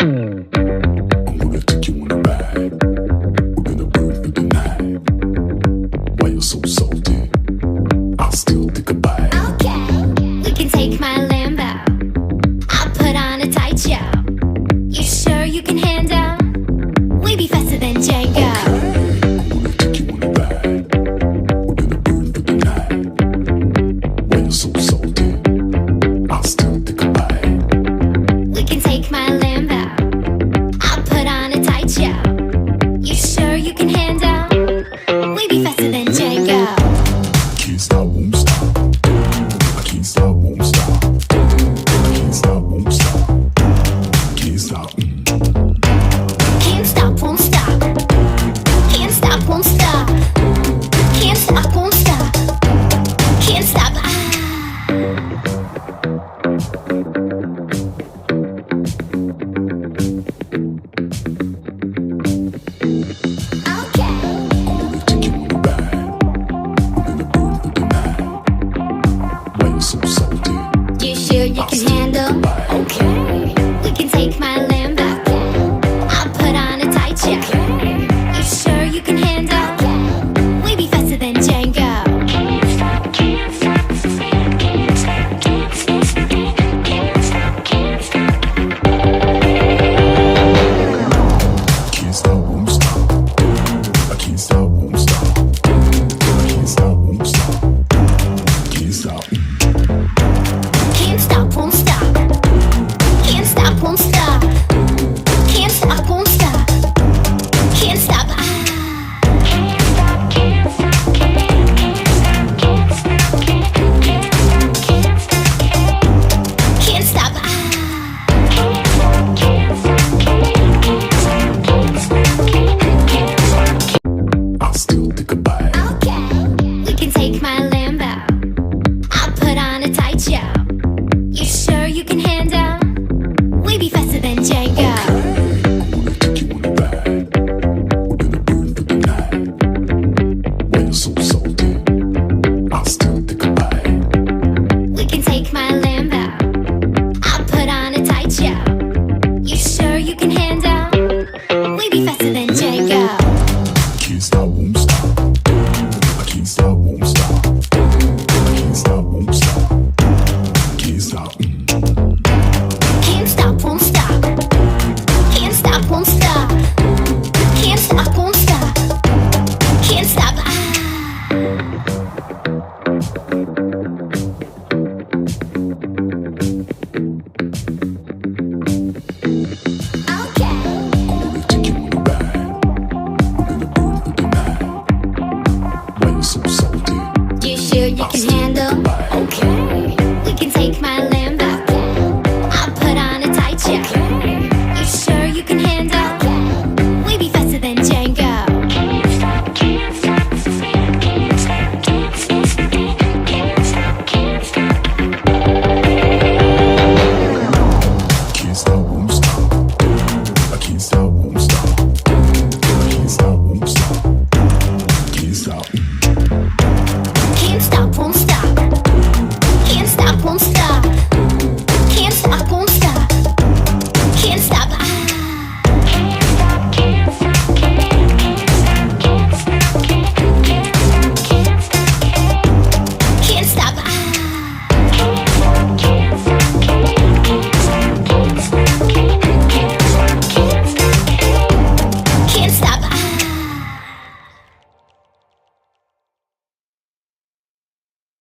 gonna take you on a ride. We're gonna burn through the night. Why you so salty? I'll still take a bite. Okay, we can take my Lambo. I'll put on a tight show. You sure you can handle? We be faster than Django. I'm gonna take you on a ride. We're gonna burn through the night. Why you so salty? I'll still take a bite. We can take my Lambo. I'll put on a tight show. You sure you can handle? We be faster than Django. Can't stop, won't stop. I can't stop, won't stop. I can't stop, won't stop. Can't stop. Can't stop, won't stop. Can't stop, won't stop. Can't stop, won't stop. Can't stop. Okay. I'm gonna take you on a ride. We're gonna burn through the night. Why you so salty? You sure you can handle? Okay. We can take my Lambo. I'll put on a tight show. You sure you can handle? We be faster than Django. Can't stop, can't stop, can't stop, can't stop, can't stop, can't stop. Can't stop, won't stop. I can't stop, won't stop. I can't stop, won't stop. Can't stop. Can't stop, won't stop. Can't stop, won't stop. Can't stop, won't stop. Can't stop. Can't stop, can't stop, can't stop, can't stop, can't stop. I'll still take a bite. Okay, we can take my Lambo. I'll put on a tight show. You sure you can handle? We be faster than Django. I'm gonna take you on a ride. We're gonna burn through the night. Why you so salty? I'll still take a bite. We can take my Lambo. I'll put on a tight show. You sure you can handle? We be faster than Django. Can't stop, won't stop. I can't stop, won't stop. I can't stop, won't stop. Can't stop. Can't stop, won't stop. Can't stop, won't stop. Can't stop, won't stop. Can't stop. Okay. I'm gonna take you on a ride. We're gonna burn through the night. Why you so salty? You sure you can handle? Okay. We can take my Lambo. I'll put on a tight show. You sure you can handle? We be faster than Django. Can't stop, can't stop, can't stop, can't stop, can't stop, can't stop. Can't stop, won't stop. I can't stop,